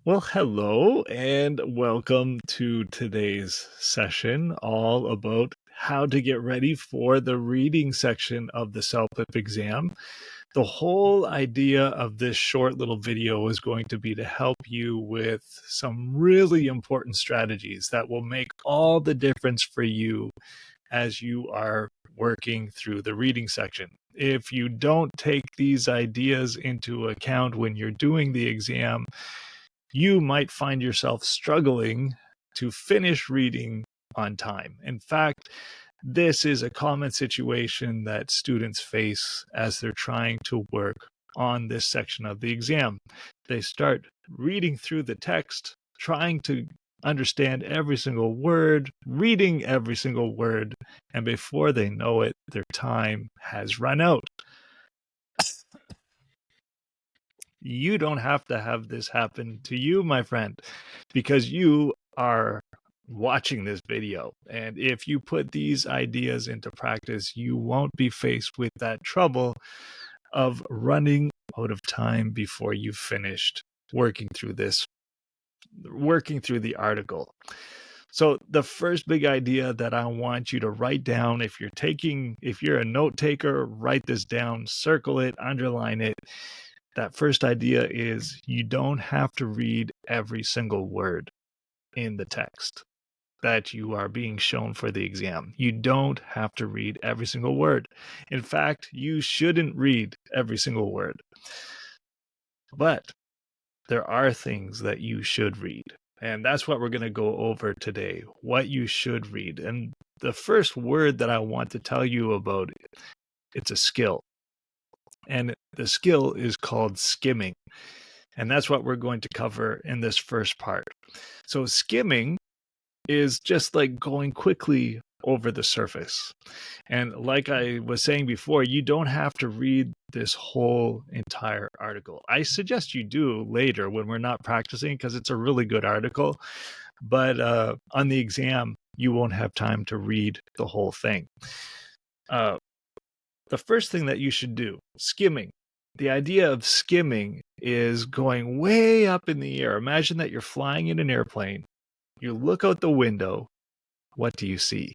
Well, hello and welcome to today's session, all about how to get ready for the reading section of the CELPIP exam. The whole idea of this short little video is going to be to help you with some really important strategies that will make all the difference for you as you are working through the reading section. If you don't take these ideas into account when you're doing the exam, you might find yourself struggling to finish reading on time. In fact, this is a common situation that students face as they're trying to work on this section of the exam. They start reading through the text, trying to understand every single word, reading every single word, and before they know it, their time has run out. You don't have to have this happen to you, my friend, because you are watching this video. And if you put these ideas into practice, you won't be faced with that trouble of running out of time before you've finished working through the article. So the first big idea that I want you to write down, if you're a note taker, write this down, circle it, underline it. That first idea is you don't have to read every single word in the text that you are being shown for the exam. You don't have to read every single word. In fact, you shouldn't read every single word. But there are things that you should read. And that's what we're going to go over today, what you should read. And the first word that I want to tell you about, it's a skill. And the skill is called skimming. And that's what we're going to cover in this first part. So skimming is just like going quickly over the surface. And like I was saying before, you don't have to read this whole entire article. I suggest you do later when we're not practicing because it's a really good article. But on the exam, you won't have time to read the whole thing. The first thing that you should do, skimming. The idea of skimming is going way up in the air. Imagine that you're flying in an airplane. You look out the window. What do you see?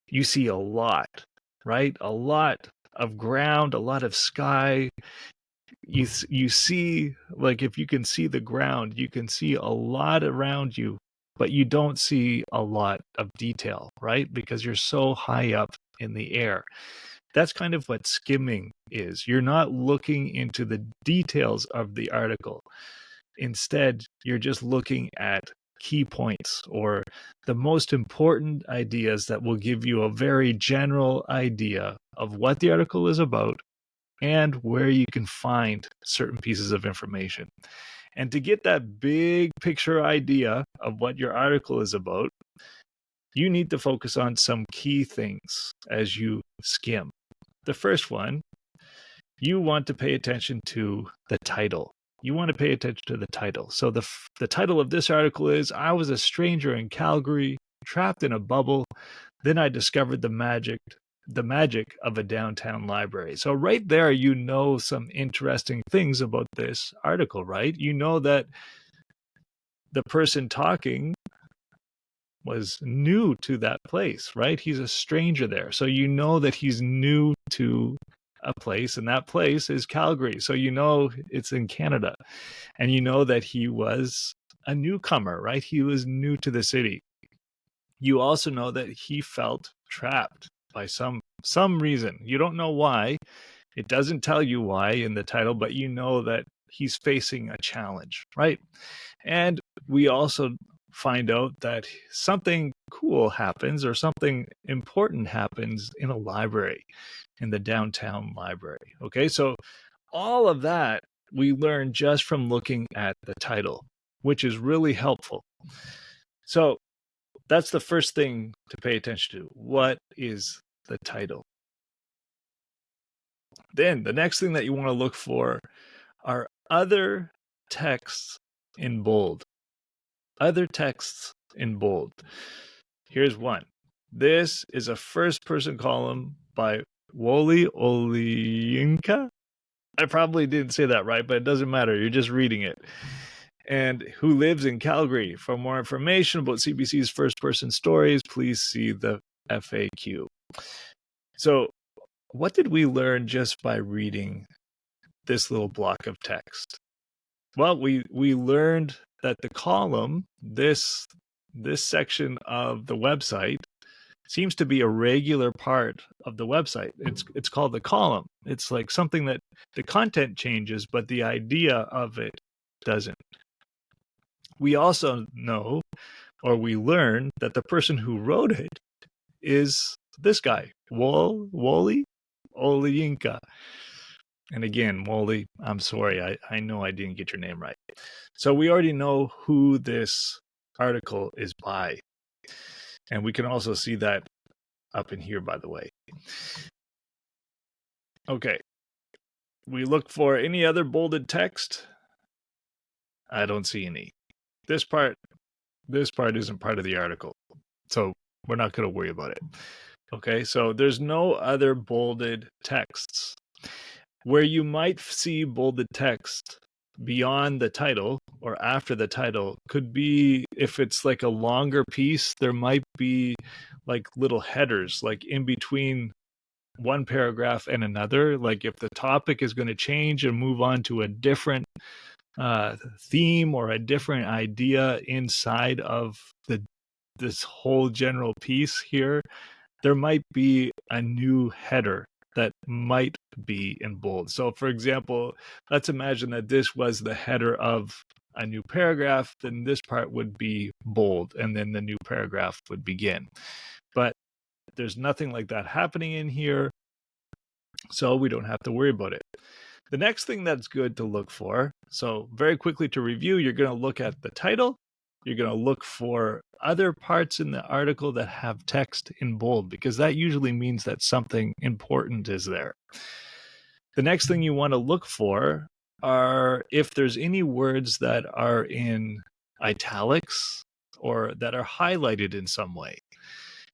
You see a lot, right? A lot of ground, a lot of sky. You see, like if you can see the ground, you can see a lot around you, but you don't see a lot of detail, right? Because you're so high up in the air. That's kind of what skimming is. You're not looking into the details of the article. Instead, you're just looking at key points or the most important ideas that will give you a very general idea of what the article is about and where you can find certain pieces of information. And to get that big picture idea of what your article is about, you need to focus on some key things as you skim. The first one, you want to pay attention to the title. You want to pay attention to the title. So the title of this article is, I was a stranger in Calgary, trapped in a bubble. Then I discovered the magic of a downtown library. So right there, you know some interesting things about this article, right? You know that the person talking was new to that place, right? He's a stranger there. So you know that he's new to a place, and that place is Calgary. So you know it's in Canada. And you know that he was a newcomer, right? He was new to the city. You also know that he felt trapped by some reason. You don't know why. It doesn't tell you why in the title, but you know that he's facing a challenge, right? And we also find out that something cool happens or something important happens in a library, in the downtown library. Okay, so all of that we learn just from looking at the title, which is really helpful. So that's the first thing to pay attention to. What is the title? Then the next thing that you want to look for are other texts in bold. Other texts in bold. Here's one. This is a first-person column by Wole Olyinka. I probably didn't say that right, but it doesn't matter. You're just reading it. and who lives in Calgary. For more information about CBC's first-person stories, please see the FAQ. So, what did we learn just by reading this little block of text? Well, we learned that the column, this section of the website, seems to be a regular part of the website. It's called the column. It's like something that the content changes, but the idea of it doesn't. We also know, or we learn, that the person who wrote it is this guy, Wally Olayinka. And again, Wally, I'm sorry, I know I didn't get your name right. So we already know who this article is by. And we can also see that up in here, by the way. Okay. We look for any other bolded text. I don't see any. This part isn't part of the article. So we're not going to worry about it. Okay, so there's no other bolded texts. Where you might see bolded text beyond the title or after the title could be if it's like a longer piece, there might be like little headers like in between one paragraph and another. Like if the topic is going to change and move on to a different theme or a different idea inside of this whole general piece here, there might be a new header that might be in bold. So for example, let's imagine that this was the header of a new paragraph, then this part would be bold and then the new paragraph would begin. But there's nothing like that happening in here, so we don't have to worry about it. The next thing that's good to look for, so very quickly to review, you're going to look at the title. You're going to look for other parts in the article that have text in bold, because that usually means that something important is there. The next thing you want to look for are if there's any words that are in italics or that are highlighted in some way.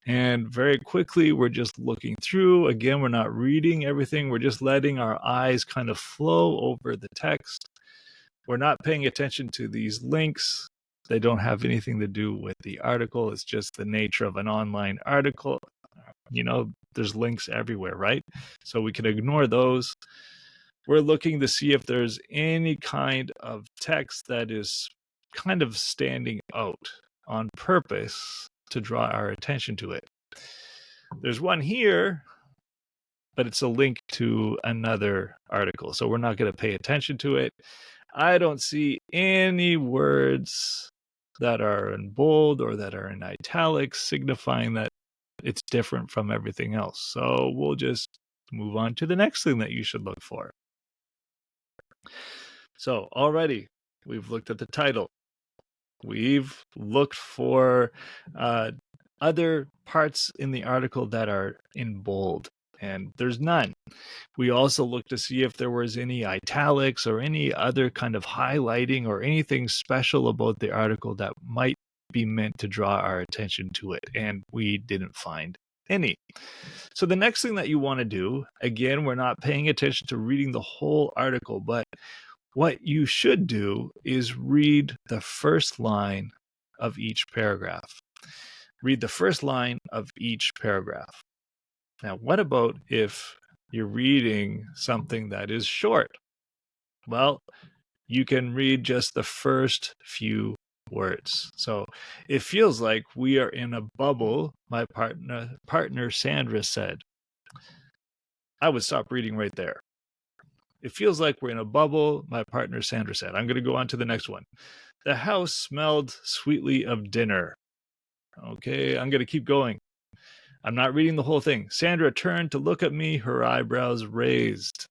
And very quickly, we're just looking through. Again, we're not reading everything. We're just letting our eyes kind of flow over the text. We're not paying attention to these links. They don't have anything to do with the article. It's just the nature of an online article. You know, there's links everywhere, right? So we can ignore those. We're looking to see if there's any kind of text that is kind of standing out on purpose to draw our attention to it. There's one here, but it's a link to another article, so we're not going to pay attention to it. I don't see any words that are in bold or that are in italics signifying that it's different from everything else. So we'll just move on to the next thing that you should look for. So already we've looked at the title. We've looked for other parts in the article that are in bold, and there's none. We also looked to see if there was any italics or any other kind of highlighting or anything special about the article that might be meant to draw our attention to it, and we didn't find any. So the next thing that you want to do, again, we're not paying attention to reading the whole article, but what you should do is read the first line of each paragraph. Read the first line of each paragraph. Now, what about if you're reading something that is short? Well, you can read just the first few words. So it feels like we are in a bubble, my partner Sandra said. I would stop reading right there. It feels like we're in a bubble, my partner Sandra said. I'm going to go on to the next one. The house smelled sweetly of dinner. Okay, I'm going to keep going. I'm not reading the whole thing. Sandra turned to look at me, her eyebrows raised.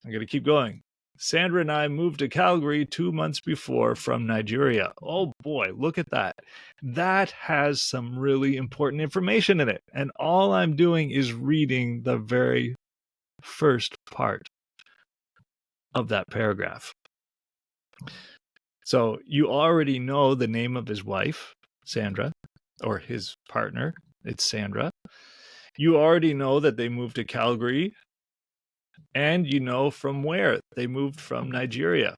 I'm going to keep going. Sandra and I moved to Calgary 2 months before from Nigeria. Oh boy, look at that. That has some really important information in it. And all I'm doing is reading the very first part of that paragraph. So you already know the name of his wife, Sandra, or his partner. It's Sandra. You already know that they moved to Calgary, and you know from where they moved, from Nigeria.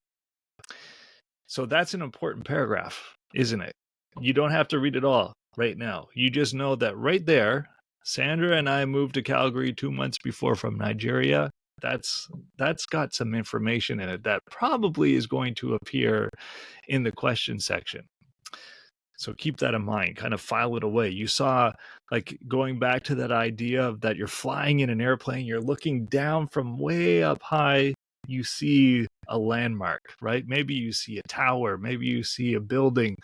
So that's an important paragraph, isn't it? You don't have to read it all right now. You just know that right there, Sandra and I moved to Calgary 2 months before from Nigeria. That's got some information in it that probably is going to appear in the question section. So keep that in mind, kind of file it away. You saw, like, going back to that idea of that you're flying in an airplane, you're looking down from way up high, you see a landmark, right? Maybe you see a tower, maybe you see a building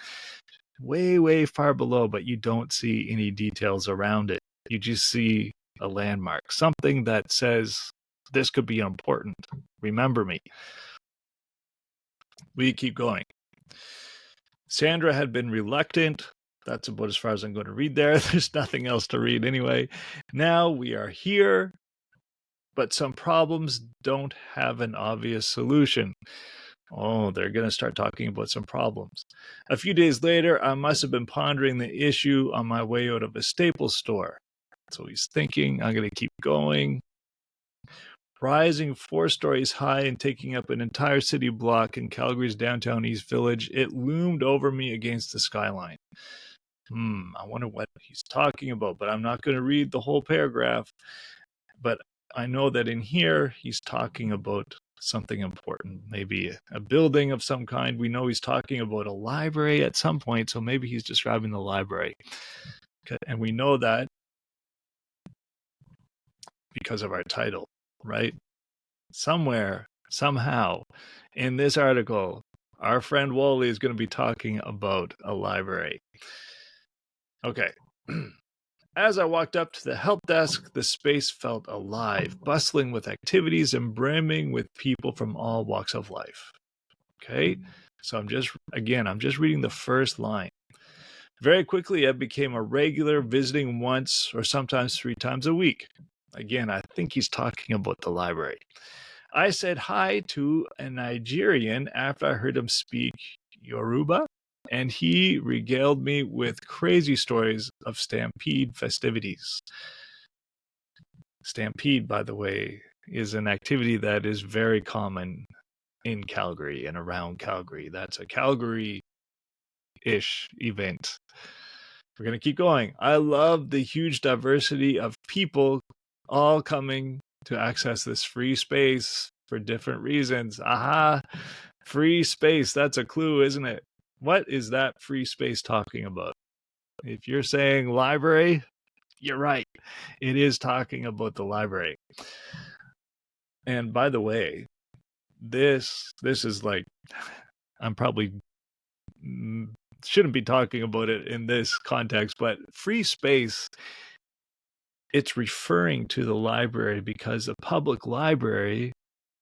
way, way far below, but you don't see any details around it. You just see a landmark, something that says, this could be important. Remember me. We keep going. Sandra had been reluctant. That's about as far as I'm going to read there. There's nothing else to read anyway. Now we are here, but some problems don't have an obvious solution. Oh, they're going to start talking about some problems. A few days later, I must have been pondering the issue on my way out of a Staples store. So he's thinking, I'm going to keep going. Rising 4 stories high and taking up an entire city block in Calgary's downtown East Village, it loomed over me against the skyline. I wonder what he's talking about, but I'm not going to read the whole paragraph. But I know that in here, he's talking about something important, maybe a building of some kind. We know he's talking about a library at some point, so maybe he's describing the library. And we know that because of our title. Right? Somewhere, somehow, in this article, our friend Wally is going to be talking about a library. Okay. As I walked up to the help desk, the space felt alive, bustling with activities and brimming with people from all walks of life. Okay. So I'm just reading the first line. Very quickly, I became a regular, visiting once or sometimes 3 times a week. Again, I think he's talking about the library. I said hi to a Nigerian after I heard him speak Yoruba, and he regaled me with crazy stories of Stampede festivities. Stampede, by the way, is an activity that is very common in Calgary and around Calgary. That's a Calgary-ish event. We're going to keep going. I love the huge diversity of people all coming to access this free space for different reasons. Aha, free space. That's a clue, isn't it? What is that free space talking about? If you're saying library, you're right. It is talking about the library. And by the way, this is like, I'm probably shouldn't be talking about it in this context, but free space, it's referring to the library because a public library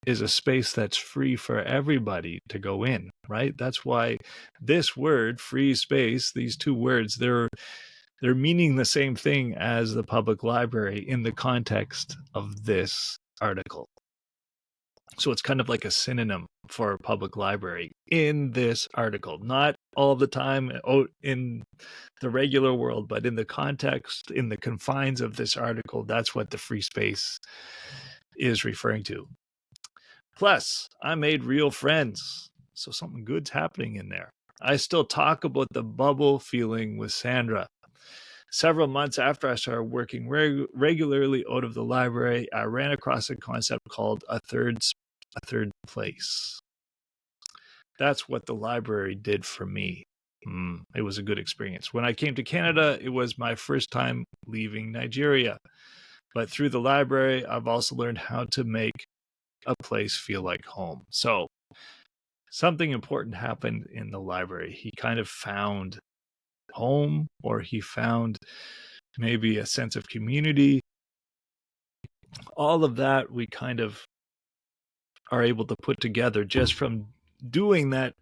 is a space that's free for everybody to go in, right? That's why this word, free space, these two words, they're meaning the same thing as the public library in the context of this article. So it's kind of like a synonym for public library in this article, not all the time in the regular world, but in the context, in the confines of this article, that's what the free space is referring to. Plus, I made real friends, so something good's happening in there. I still talk about the bubble feeling with Sandra. Several months after I started working regularly out of the library, I ran across a concept called a third place. That's what the library did for me. It was a good experience. When I came to Canada, it was my first time leaving Nigeria. But through the library, I've also learned how to make a place feel like home. So something important happened in the library. He kind of found home, or he found maybe a sense of community. All of that we kind of are able to put together just from doing that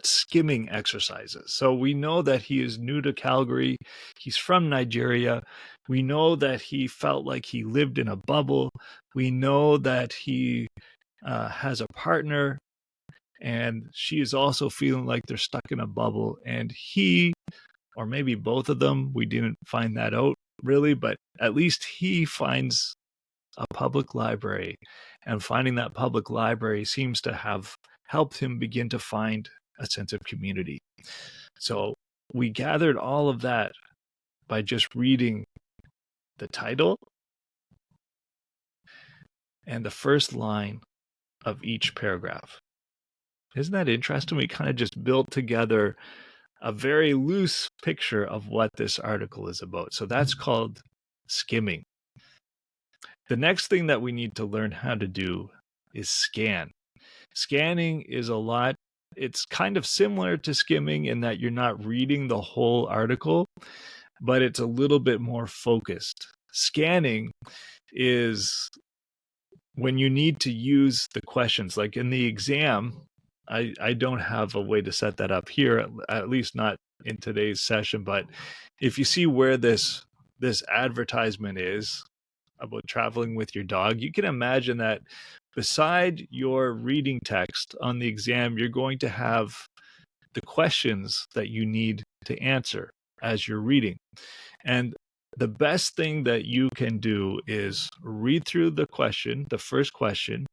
skimming exercises. So we know that he is new to Calgary. He's from Nigeria. We know that he felt like he lived in a bubble. We know that he has a partner, and she is also feeling like they're stuck in a bubble. And he, or maybe both of them, we didn't find that out really, but at least he finds a public library, and finding that public library seems to have helped him begin to find a sense of community. So we gathered all of that by just reading the title and the first line of each paragraph. Isn't that interesting? We kind of just built together a very loose picture of what this article is about. So that's called skimming. The next thing that we need to learn how to do is scan. Scanning is it's kind of similar to skimming in that you're not reading the whole article, but it's a little bit more focused. Scanning is when you need to use the questions. Like in the exam, I don't have a way to set that up here, at least not in today's session. But if you see where this advertisement is about traveling with your dog, you can imagine that beside your reading text on the exam, you're going to have the questions that you need to answer as you're reading. And the best thing that you can do is read through the question, the first question,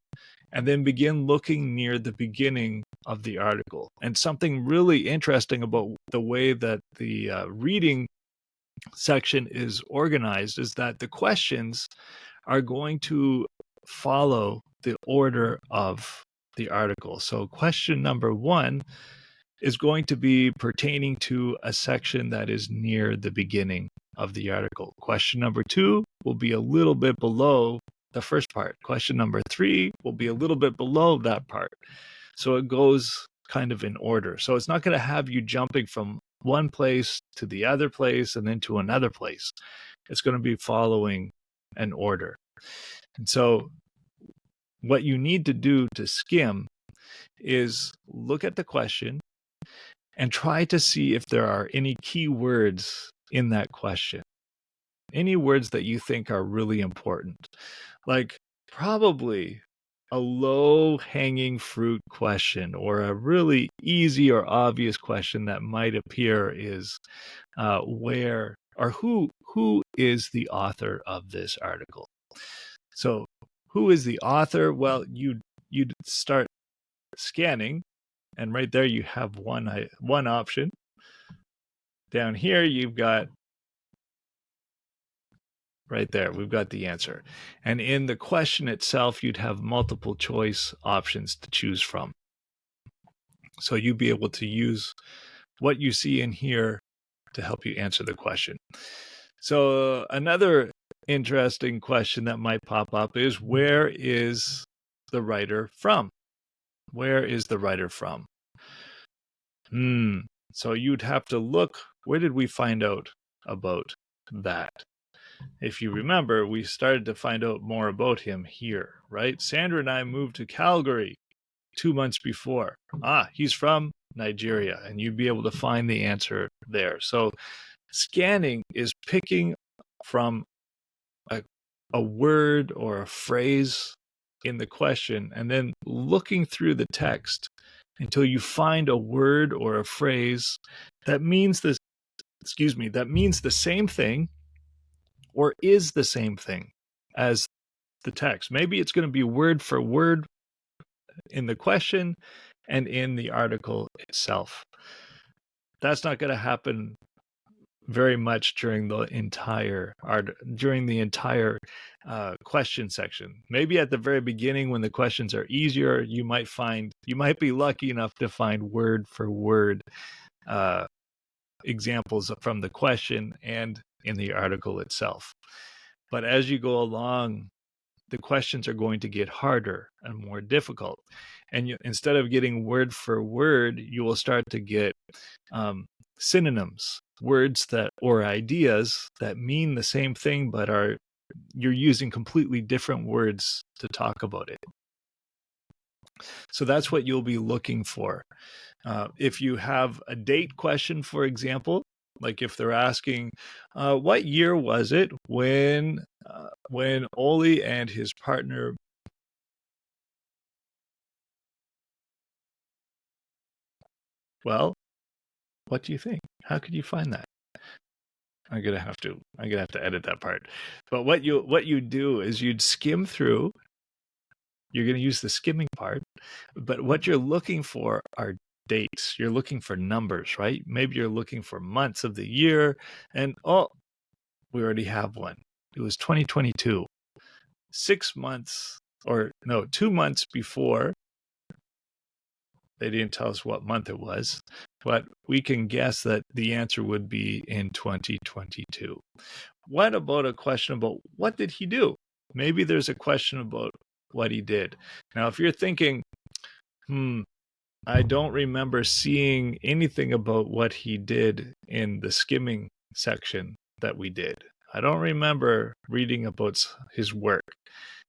and then begin looking near the beginning of the article. And something really interesting about the way that the reading section is organized is that the questions are going to follow the order of the article. So question number 1 is going to be pertaining to a section that is near the beginning of the article. Question number 2 will be a little bit below the first part. Question number 3 will be a little bit below that part. So it goes kind of in order. So it's not going to have you jumping from one place to the other place and then to another place. It's going to be following an order. And so what you need to do to skim is look at the question and try to see if there are any key words in that question. Any words that you think are really important. Like probably a low-hanging fruit question or a really easy or obvious question that might appear is where or who is the author of this article? So who is the author? Well, you'd start scanning, and right there you have one option. Down here you've got right there, we've got the answer. And in the question itself, you'd have multiple choice options to choose from. So you'd be able to use what you see in here to help you answer the question. So another interesting question that might pop up is, where is the writer from? Where is the writer from? So you'd have to look, where did we find out about that? If you remember, we started to find out more about him here, right? Sandra and I moved to Calgary 2 months before. He's from Nigeria, and you'd be able to find the answer there. So scanning is picking from a word or a phrase in the question and then looking through the text until you find a word or a phrase that means the same thing or is the same thing as the text. Maybe it's going to be word for word in the question and in the article itself. That's not going to happen very much during the entire question section. Maybe at the very beginning when the questions are easier, you might be lucky enough to find word for word examples from the question and in the article itself. But as you go along, the questions are going to get harder and more difficult. And instead of getting word for word, you will start to get synonyms, words or ideas that mean the same thing, but you're using completely different words to talk about it. So that's what you'll be looking for. If you have a date question, for example, like if they're asking, what year was it when Oli and his partner well, what do you think? How could you find that? I'm gonna have to edit that part. But what you do is you'd skim through. You're gonna use the skimming part, but what you're looking for are dates. You're looking for numbers, right? Maybe you're looking for months of the year, and we already have one. It was 2022. 6 months, or no, 2 months before. They didn't tell us what month it was, but we can guess that the answer would be in 2022. What about a question about what did he do? Maybe there's a question about what he did. Now, if you're thinking, I don't remember seeing anything about what he did in the skimming section that we did. I don't remember reading about his work.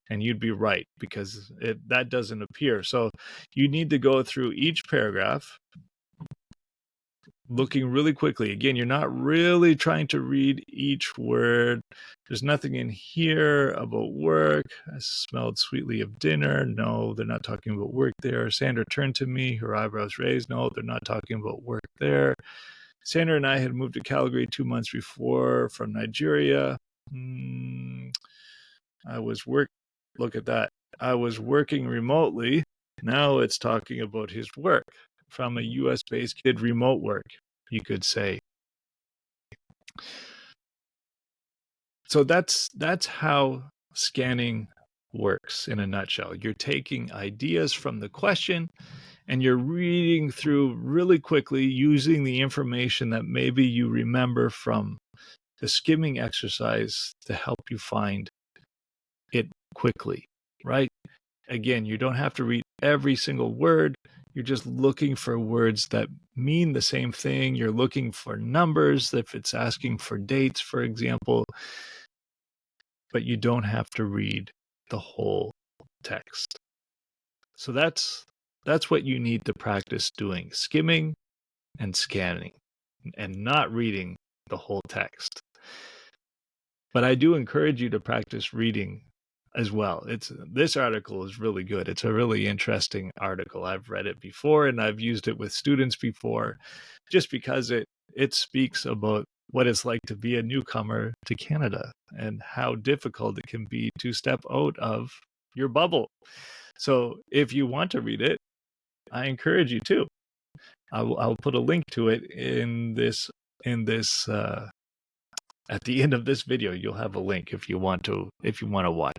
And you'd be right, because that doesn't appear. So you need to go through each paragraph, looking really quickly. Again, you're not really trying to read each word. There's nothing in here about work. I smelled sweetly of dinner. No, they're not talking about work there. Sandra turned to me, her eyebrows raised. No, they're not talking about work there. Sandra and I had moved to Calgary 2 months before from Nigeria. Look at that. I was working remotely. Now it's talking about his work from a US-based kid, remote work, you could say. So that's how scanning works in a nutshell. You're taking ideas from the question and you're reading through really quickly using the information that maybe you remember from the skimming exercise to help you find it quickly, right? Again, you don't have to read every single word. You're just looking for words that mean the same thing. You're looking for numbers if it's asking for dates, for example. But you don't have to read the whole text. So that's what you need to practice doing, skimming and scanning, and not reading the whole text. But I do encourage you to practice reading as well. This article is really good. It's a really interesting article. I've read it before and I've used it with students before, just because it speaks about what it's like to be a newcomer to Canada and how difficult it can be to step out of your bubble. So if you want to read it, I encourage you to. I'll put a link to it in this at the end of this video. You'll have a link if you want to watch.